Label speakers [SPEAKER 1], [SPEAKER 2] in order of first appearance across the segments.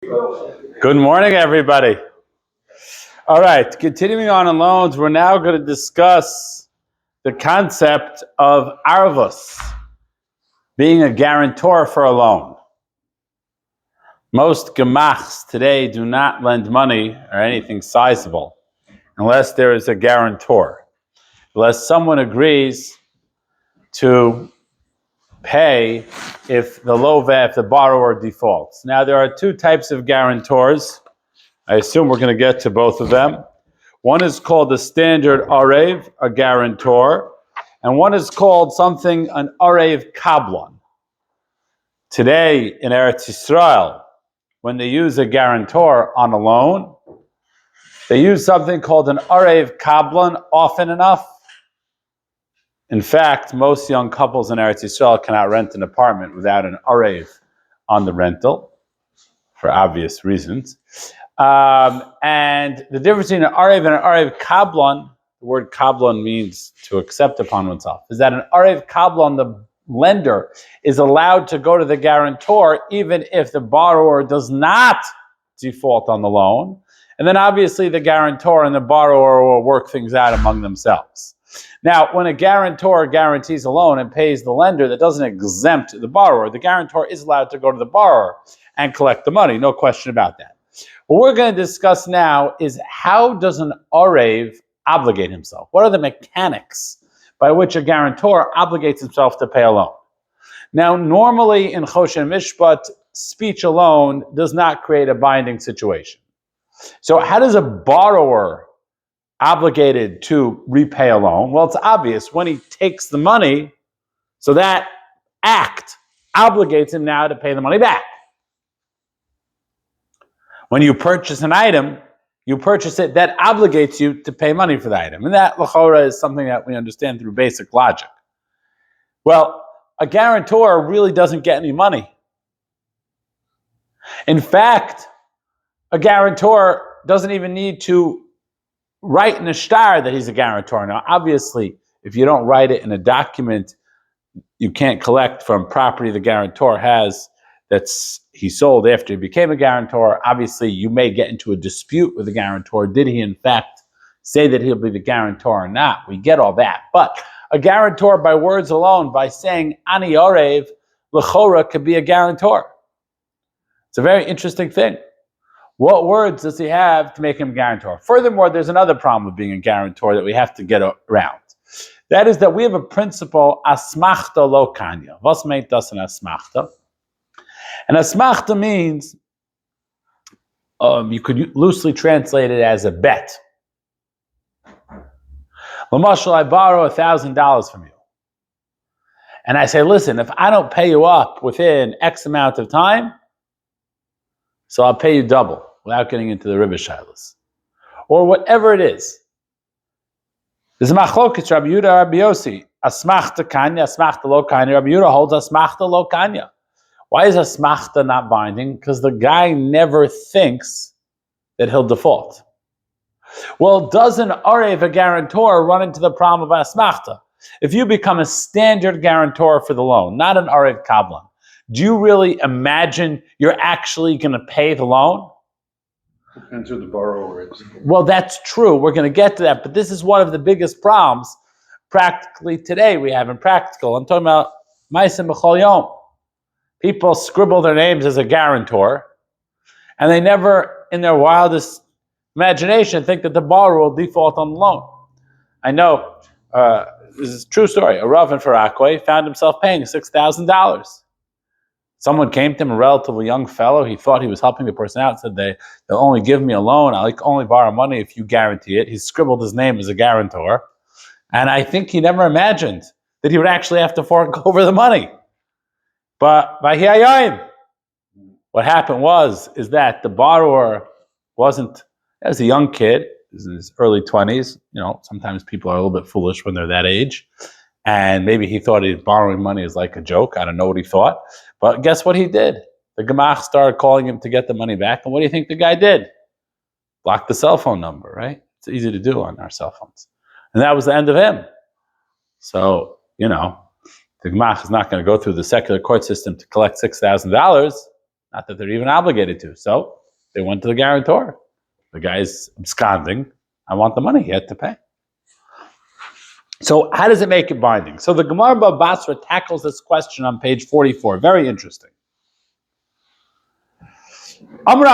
[SPEAKER 1] Good morning, everybody. All right, continuing on in loans, we're now going to discuss the concept of arvus, being a guarantor for a loan. Most gemachs today do not lend money or anything sizable unless there is a guarantor, unless someone agrees to pay if the borrower defaults. Now, there are two types of guarantors. I assume we're going to get to both of them. One is called the standard arev, a guarantor, and one is called an arev kablan. Today in Eretz Yisrael, when they use a guarantor on a loan, they use something called an arev kablan often enough. In fact, most young couples in Eretz Yisrael cannot rent an apartment without an arev on the rental, for obvious reasons. And the difference between an arev and an arev kablan, the word kablan means to accept upon oneself, is that an arev kablan, the lender, is allowed to go to the guarantor even if the borrower does not default on the loan. And then obviously the guarantor and the borrower will work things out among themselves. Now, when a guarantor guarantees a loan and pays the lender, that doesn't exempt the borrower. The guarantor is allowed to go to the borrower and collect the money, no question about that. What we're going to discuss now is how does an arev obligate himself? What are the mechanics by which a guarantor obligates himself to pay a loan? Now, normally in Choshen Mishpat, speech alone does not create a binding situation. So how does a borrower obligated to repay a loan? Well, it's obvious when he takes the money, so that act obligates him now to pay the money back. When you purchase an item, you purchase it, that obligates you to pay money for the item. And that, l'chora, is something that we understand through basic logic. Well, a guarantor really doesn't get any money. In fact, a guarantor doesn't even need to write in a shtar that he's a guarantor. Now, obviously, if you don't write it in a document, you can't collect from property the guarantor has he sold after he became a guarantor. Obviously, you may get into a dispute with the guarantor. Did he, in fact, say that he'll be the guarantor or not? We get all that. But a guarantor, by words alone, by saying ani arev, l'chora, could be a guarantor. It's a very interesting thing. What words does he have to make him a guarantor? Furthermore, there's another problem with being a guarantor that we have to get around. That is that we have a principle, asmachta lo kanya. Was meint das an asmachta? And asmachta means, you could loosely translate it as a bet. L'mashal, I borrow $1,000 from you. And I say, listen, if I don't pay you up within X amount of time, so I'll pay you double without getting into the ribah shaylos. Or whatever it is. There's a machlokes, Rabbi Yehuda, Rabbi Yossi. Asmachta kanya, asmachta lo kanya. Rabbi Yehuda holds asmachta lo kanya. Why is asmachta not binding? Because the guy never thinks that he'll default. Well, does an arev, a guarantor, run into the problem of asmachta? If you become a standard guarantor for the loan, not an arev kablan, do you really imagine you're actually going to pay the loan?
[SPEAKER 2] Depends who the borrower is.
[SPEAKER 1] Well, that's true. We're going to get to that. But this is one of the biggest problems practically today we have in practical. I'm talking about ma'aseh b'chol yom. People scribble their names as a guarantor, and they never, in their wildest imagination, think that the borrower will default on the loan. I know, this is a true story. A Rav in Farakwe found himself paying $6,000. Someone came to him, a relatively young fellow. He thought he was helping the person out. Said they'll only give me a loan. I'll only borrow money if you guarantee it. He scribbled his name as a guarantor. And I think he never imagined that he would actually have to fork over the money. But by hiyayin, what happened is that the borrower as a young kid, in his early 20s. Sometimes people are a little bit foolish when they're that age. And maybe he thought borrowing money is like a joke. I don't know what he thought. But guess what he did? The gemach started calling him to get the money back. And what do you think the guy did? Blocked the cell phone number, right? It's easy to do on our cell phones. And that was the end of him. So, the gemach is not going to go through the secular court system to collect $6,000. Not that they're even obligated to. So they went to the guarantor. The guy's absconding. I want the money. He had to pay. So how does it make it binding? So the Gemara Bava Basra tackles this question on page 44. Very interesting. How do you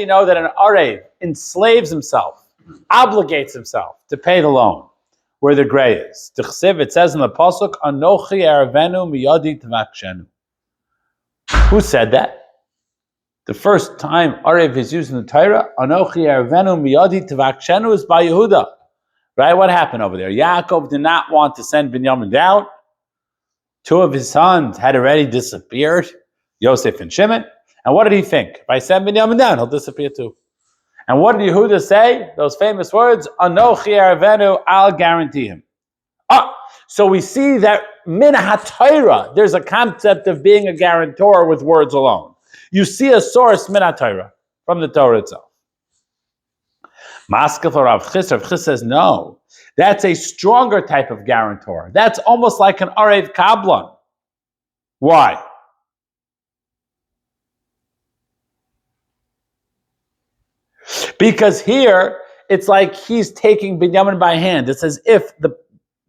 [SPEAKER 1] know that an Arev enslaves himself, obligates himself to pay the loan where the gray is? It says in the Pasuk, Anochi Erevenu miyadi tavakshenu. Who said that? The first time Arev is used in the Torah, Anochi Erevenu miyadi tavakshenu, is by Yehuda. Right? What happened over there? Yaakov did not want to send Binyamin down. Two of his sons had already disappeared, Yosef and Shimon. And what did he think? If I send Binyamin down, he'll disappear too. And what did Yehuda say? Those famous words, Anochi Erevenu, I'll guarantee him. So we see that min ha-Torah, there's a concept of being a guarantor with words alone. You see a source min ha-Torah from the Torah itself. Maskef or Rav Chis says no. That's a stronger type of guarantor. That's almost like an Arev Kablan. Why? Because here, it's like he's taking Binyamin by hand. It's as if the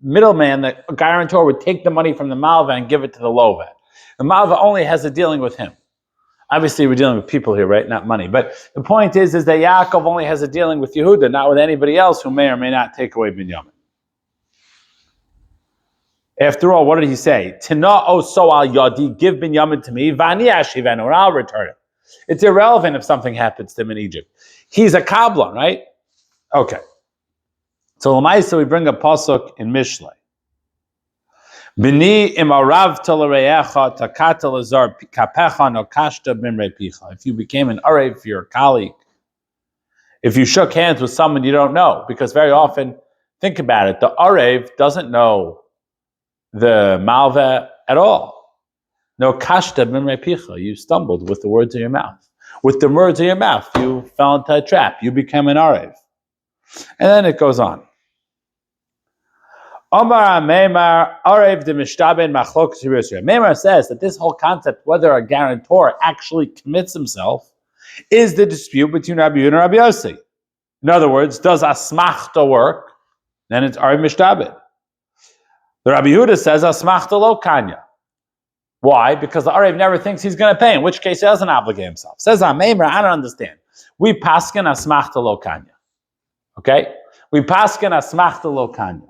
[SPEAKER 1] middleman, the guarantor, would take the money from the Malva and give it to the Lova. The Malva only has a dealing with him. Obviously, we're dealing with people here, right? Not money. But the point is that Yaakov only has a dealing with Yehuda, not with anybody else who may or may not take away Binyamin. After all, what did he say? Tina o so al yadi, give Binyamin to me, vani ashivenu, and I'll return it. It's irrelevant if something happens to him in Egypt. He's a kablan, right? Okay. So Lamaisa, we bring a pasuk in Mishlei. Bini imarav talareyecha takata lazar kapecha no kashta bimrei picha. If you became an arev for your colleague, if you shook hands with someone you don't know, because very often, think about it, the arev doesn't know the malva at all. No kashta bimrei picha. You stumbled with the words of your mouth. With the words of your mouth, you fell into a trap. You became an arev. And then it goes on. Omar Meimar Arev de Mishtaben Machlok Tzirusya. Meimar says that this whole concept, whether a guarantor actually commits himself, is the dispute between Rabbi Yehuda and Rabbi Yossi. In other words, does asmachta work? Then it's Arev Mishtaben. The Rabbi Yehuda says asmachta lo kanya. Why? Because the Arev never thinks he's going to pay, in which case he doesn't obligate himself. Says Meimar, I don't understand. We paskin asmachta lo kanya. Okay? We paskin asmachta lo kanya.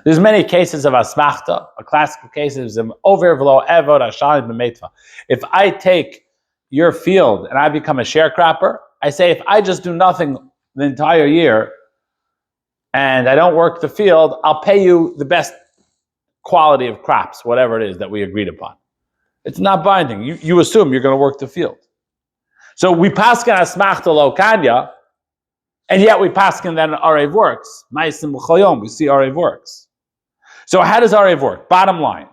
[SPEAKER 1] There's many cases of asmachta. A classical case is over v'lo evod ashali b'meitva. If I take your field and I become a sharecropper, I say if I just do nothing the entire year and I don't work the field, I'll pay you the best quality of crops, whatever it is that we agreed upon. It's not binding. You assume you're going to work the field. So we paskin asmachta lo kanya, and yet we paskin that an Arev works. Ma'asim b'chol, we see Arev works. So how does Arev work? Bottom line,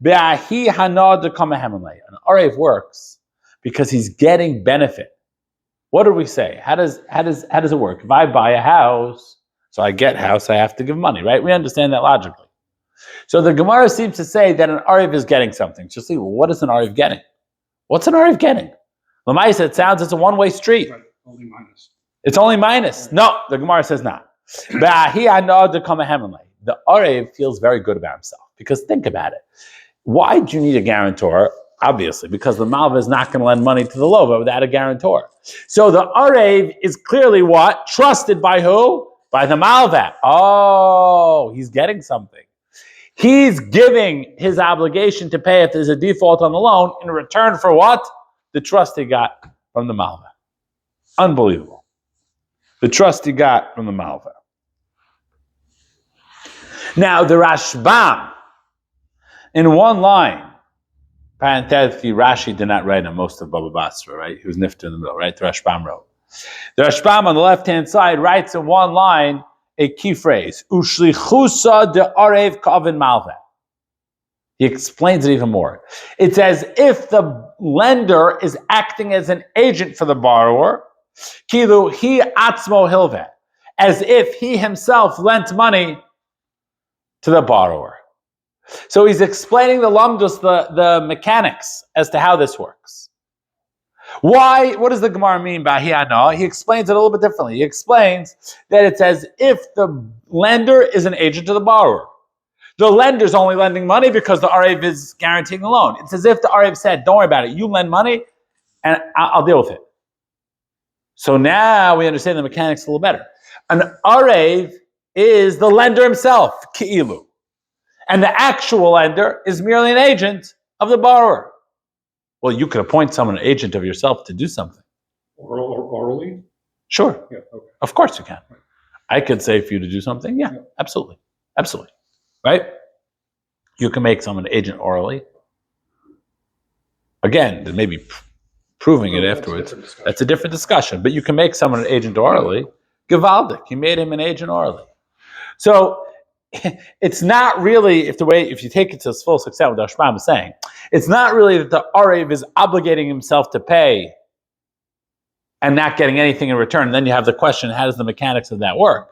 [SPEAKER 1] Be'ahi hanad kamahemelei. An Arev works because he's getting benefit. What do we say? How does it work? If I buy a house, so I get house, I have to give money, right? We understand that logically. So the Gemara seems to say that an Arev is getting something. So see, well, what is an Arev getting? What's an Arev getting? Lamaisa, it sounds it's a one-way street.
[SPEAKER 2] Right, only minus.
[SPEAKER 1] It's only minus. No, the Gemara says not. The Arev feels very good about himself. Because think about it. Why do you need a guarantor? Obviously, because the Malva is not going to lend money to the Lova without a guarantor. So the Arev is clearly what? Trusted by who? By the Malva. Oh, he's getting something. He's giving his obligation to pay if there's a default on the loan in return for what? The trust he got from the Malva. Unbelievable. The trust he got from the Malva. Now, the Rashbam, in one line, parenthetically, Rashi did not write on most of Bava Basra, right? He was nifter in the middle, right? The Rashbam wrote. The Rashbam on the left-hand side writes in one line a key phrase, Ushlichusa de Arev Kavin Malva. He explains it even more. It's as if the lender is acting as an agent for the borrower, Kilu he atzmo hilve, as if he himself lent money to the borrower. So he's explaining the lamdus, the mechanics as to how this works. Why? What does the Gemara mean by hi'ana? He explains it a little bit differently. He explains that it says if the lender is an agent to the borrower. The lender's only lending money because the Arev is guaranteeing the loan. It's as if the Arev said, don't worry about it. You lend money and I'll deal with it. So now we understand the mechanics a little better. An Arev is the lender himself, ki'ilu. And the actual lender is merely an agent of the borrower. Well, you could appoint someone an agent of yourself to do something.
[SPEAKER 2] Orally?
[SPEAKER 1] Sure.
[SPEAKER 2] Yeah, okay.
[SPEAKER 1] Of course you can. I could say for you to do something. Yeah, absolutely. Absolutely. Right? You can make someone an agent orally. Again, there may be proving it afterwards. That's a different discussion. But you can make someone an agent orally. Gewaldic. You made him an agent orally. So it's not really, if you take it to its full extent, what the Rashbam is saying, it's not really that the Arev is obligating himself to pay and not getting anything in return. And then you have the question, how does the mechanics of that work?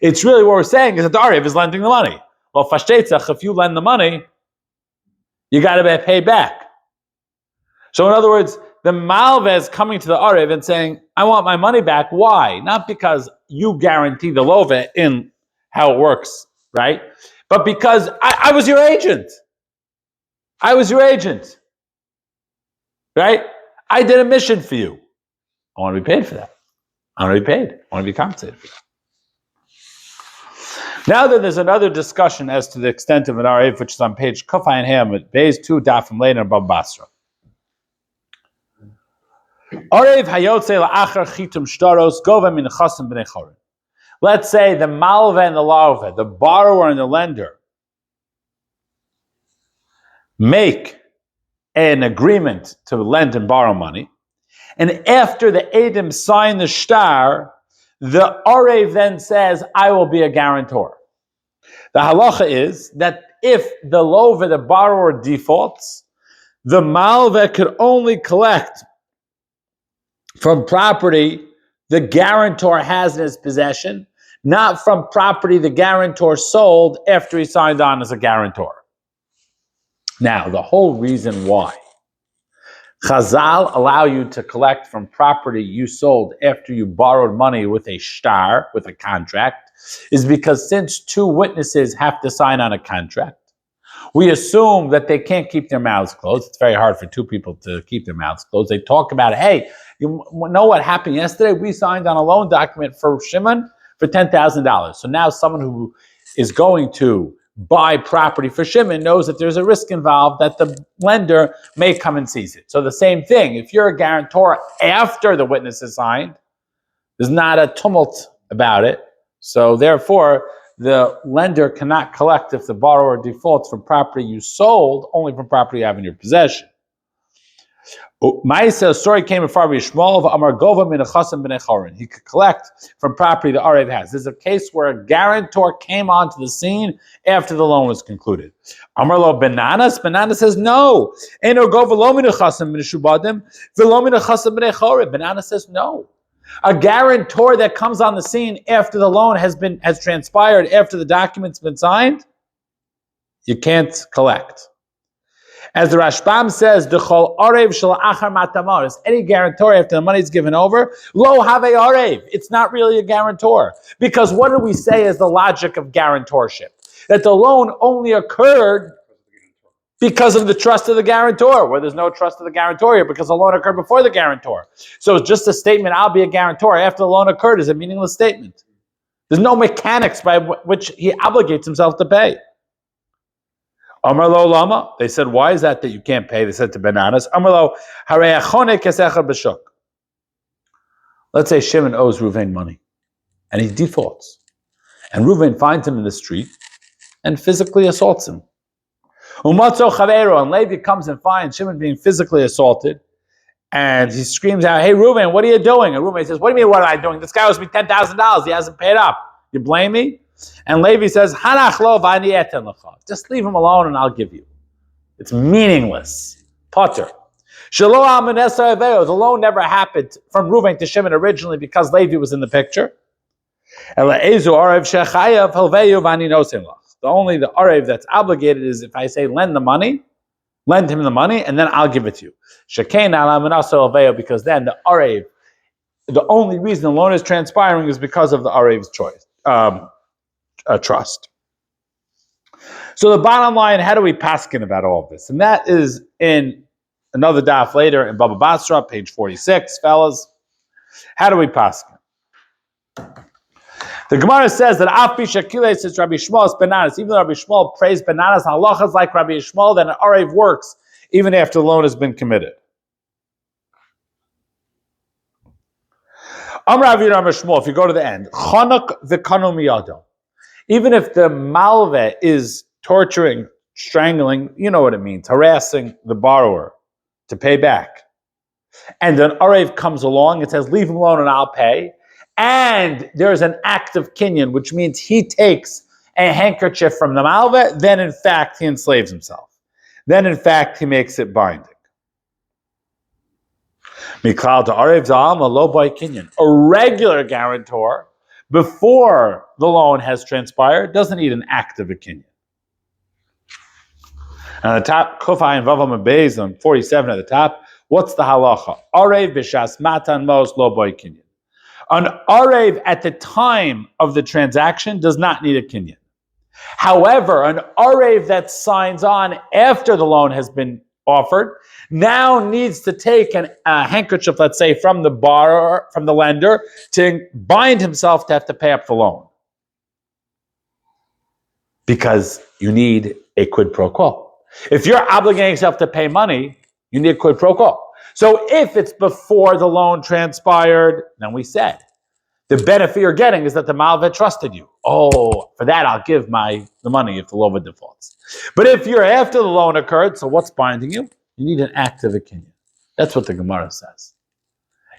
[SPEAKER 1] It's really what we're saying is that the Arev is lending the money. Well, Fashtetzach, if you lend the money, you got to be paid back. So in other words, the Malveh is coming to the Arev and saying, I want my money back. Why? Not because you guarantee the Loveh in how it works, right? But because I was your agent. I was your agent. Right? I did a mission for you. I want to be paid for that. I want to be paid. I want to be compensated for that. Now that there's another discussion as to the extent of an Arev, which is on page Kufay and Ham, at Beis 2, Daf from later above Basra. Arev hayotze la'achar chitum shtaros gova min chasim b'nei chorin. Let's say the malveh and the laveh, the borrower and the lender, make an agreement to lend and borrow money, and after the Edom sign the shtar, the Arev then says, I will be a guarantor. The halacha is that if the laveh, the borrower, defaults, the malveh could only collect from property the guarantor has in his possession, not from property the guarantor sold after he signed on as a guarantor. Now, the whole reason why Chazal allow you to collect from property you sold after you borrowed money with a shtar, with a contract, is because since two witnesses have to sign on a contract, we assume that they can't keep their mouths closed. It's very hard for two people to keep their mouths closed. They talk about, hey, you know what happened yesterday? We signed on a loan document for Shimon for $10,000. So now someone who is going to buy property for Shimon knows that there's a risk involved that the lender may come and seize it. So the same thing, if you're a guarantor after the witness is signed, there's not a tumult about it. So therefore, the lender cannot collect if the borrower defaults from property you sold, only from property you have in your possession. Ma'aseh, a story came in far Yishmael of Amar Gova min Chasim b'nei Chorin. He could collect from property the Arev has. There's a case where a guarantor came onto the scene after the loan was concluded. Amar lo Benanas. Benanas says no. Eno Gova lo min Chasim b'nei Shubadim v'lo min Chasim b'nei Chorin. Benanas says no. A guarantor that comes on the scene after the loan has transpired, after the document's been signed, you can't collect. As the Rashbam says, "D'chol arev shel achar matamos." Any guarantor after the money is given over, lo have arev. It's not really a guarantor, because what do we say is the logic of guarantorship? That the loan only occurred because of the trust of the guarantor, where there's no trust of the guarantor here, because the loan occurred before the guarantor. So it's just a statement, I'll be a guarantor after the loan occurred, is a meaningless statement. There's no mechanics by which he obligates himself to pay. Amar lo lama. They said, why is that you can't pay? They said to Bananas. Amar lo harei achone kesechad b'shuk. Let's say Shimon owes Reuven money, and he defaults. And Reuven finds him in the street and physically assaults him. Umatzo chavero, and Levi comes and finds Shimon being physically assaulted, and he screams out, hey Reuven, what are you doing? And Reuven says, what do you mean, what am I doing? This guy owes me $10,000. He hasn't paid up. You blame me? And Levi says, Hanach lo v'ani eten lecha. Just leave him alone and I'll give you. It's meaningless. Potter. Shelo al menesar aveo. The loan never happened from Reuven to Shimon originally because Levi was in the picture. Ela ezu arev shechayav helveyu v'ani nosim lach. The only the arev that's obligated is if I say lend him the money, and then I'll give it to you. Shekain ala minaso alveo, because then the arev, the only reason the loan is transpiring is because of the arev's choice, trust. So the bottom line, how do we paskin about all of this? And that is in another daf later in Baba Basra, page 46, fellas. How do we paskin? The Gemara says that Afi Shakile says Rabbi Shmuel is bananas. Even though Rabbi Shmuel praised bananas, halachas like Rabbi Shmuel, then an arev works even after the loan has been committed. Amr Avi Rabbi Shmuel, if you go to the end, Chanuk v'kanu miyado. Even if the malve is torturing, strangling, you know what it means, harassing the borrower to pay back, and an arev comes along and says, leave him alone and I'll pay, and there's an act of kinyan, which means he takes a handkerchief from the malve, then in fact he enslaves himself. Then in fact he makes it binding. Mikal to arev za'am lo by kinyan. A regular guarantor, before the loan has transpired, doesn't need an act of a kinyan. And at the top, Kufay and Vavam and Beis on 47 at the top, what's the halacha? Arev b'shas matan mos lo boy kinyan. An arev at the time of the transaction does not need a kinyan. However, an arev that signs on after the loan has been offered now needs to take a handkerchief, let's say, from the borrower, from the lender, to bind himself to have to pay up the loan. Because you need a quid pro quo. If you're obligating yourself to pay money, you need a quid pro quo. So if it's before the loan transpired, then we said, the benefit you're getting is that the malva trusted you. Oh, for that I'll give the money if the loan defaults. But if you're after the loan occurred, so what's binding you? You need an act of a kinyan. That's what the Gemara says.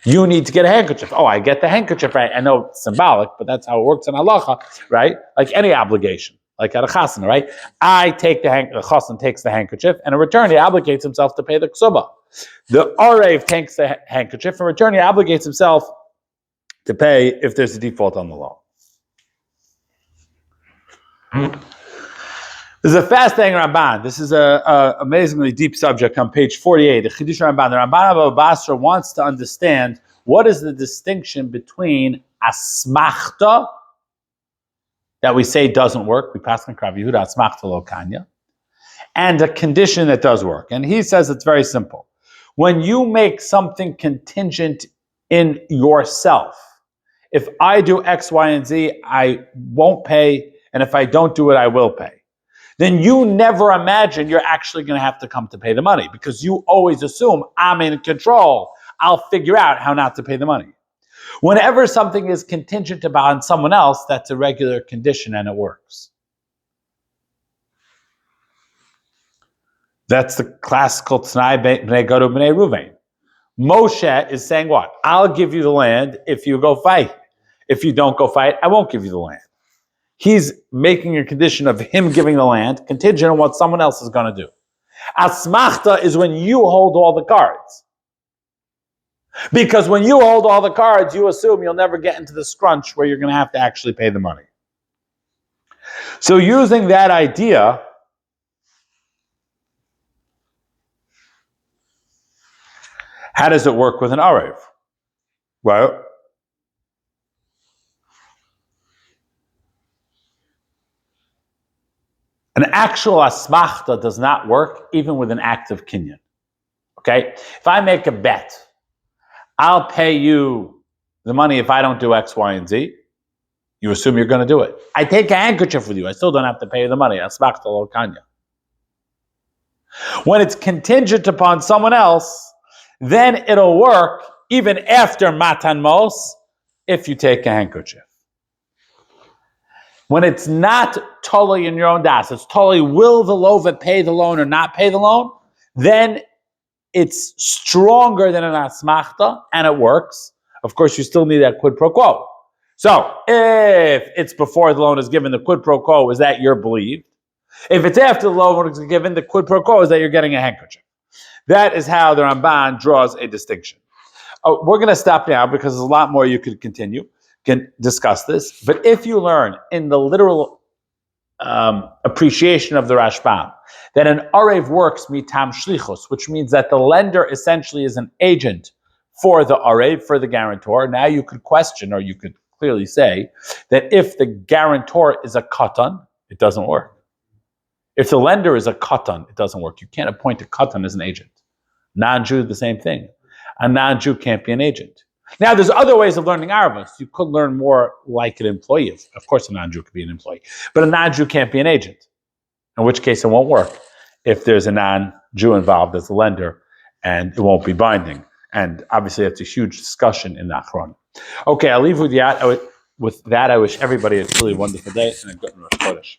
[SPEAKER 1] You need to get a handkerchief. Oh, I get the handkerchief, right? I know it's symbolic, but that's how it works in halacha, right? Like any obligation, like at a chasana, right? I take the chassan takes the handkerchief, and in return he obligates himself to pay the ksuba. The arev takes the handkerchief, in return he obligates himself to pay if there's a default on the loan. This is a fascinating Ramban. This is a amazingly deep subject on page 48. The Chidush Ramban. The Ramban of Basra wants to understand what is the distinction between asmachta, that we say doesn't work, we pass on Krav Yehuda, asmachta lo kanya, and a condition that does work. And he says it's very simple. When you make something contingent in yourself, if I do X, Y, and Z, I won't pay, and if I don't do it, I will pay. Then you never imagine you're actually going to have to come to pay the money, because you always assume I'm in control. I'll figure out how not to pay the money. Whenever something is contingent upon someone else, that's a regular condition and it works. That's the classical T'nai B'nei Gad B'nei Ruvain. Moshe is saying what? I'll give you the land if you go fight. If you don't go fight, I won't give you the land. He's making a condition of him giving the land contingent on what someone else is going to do. Asmachta is when you hold all the cards. Because when you hold all the cards, you assume you'll never get into the scrunch where you're going to have to actually pay the money. So using that idea, how does it work with an arev? Well, an actual asmachta does not work even with an act of kinyan. Okay? If I make a bet, I'll pay you the money if I don't do X, Y, and Z. You assume you're going to do it. I take a handkerchief with you. I still don't have to pay you the money. Asmachta lo kanya. When it's contingent upon someone else, then it'll work even after matan mos if you take a handkerchief. When it's not totally in your own das, it's totally will the lova pay the loan or not pay the loan, then it's stronger than an asmachta and it works. Of course, you still need that quid pro quo. So if it's before the loan is given, the quid pro quo is that you're believed. If it's after the loan is given, the quid pro quo is that you're getting a handkerchief. That is how the Ramban draws a distinction. We're going to stop now because there's a lot more you could continue, can discuss this. But if you learn in the literal appreciation of the Rashbam, that an Arev works mitam shlichus, which means that the lender essentially is an agent for the Arev, for the guarantor. Now you could question, or you could clearly say, that if the guarantor is a katan, it doesn't work. If the lender is a katan, it doesn't work. You can't appoint a katan as an agent. Non-Jew, the same thing. A non-Jew can't be an agent. Now, there's other ways of learning Arabic. You could learn more like an employee. Of course, a non-Jew could be an employee. But a non-Jew can't be an agent, in which case it won't work if there's a non-Jew involved as a lender, and it won't be binding. And obviously, that's a huge discussion in the Achron. Okay, I'll leave with that. I wish everybody a truly wonderful day and a good Rosh Chodesh.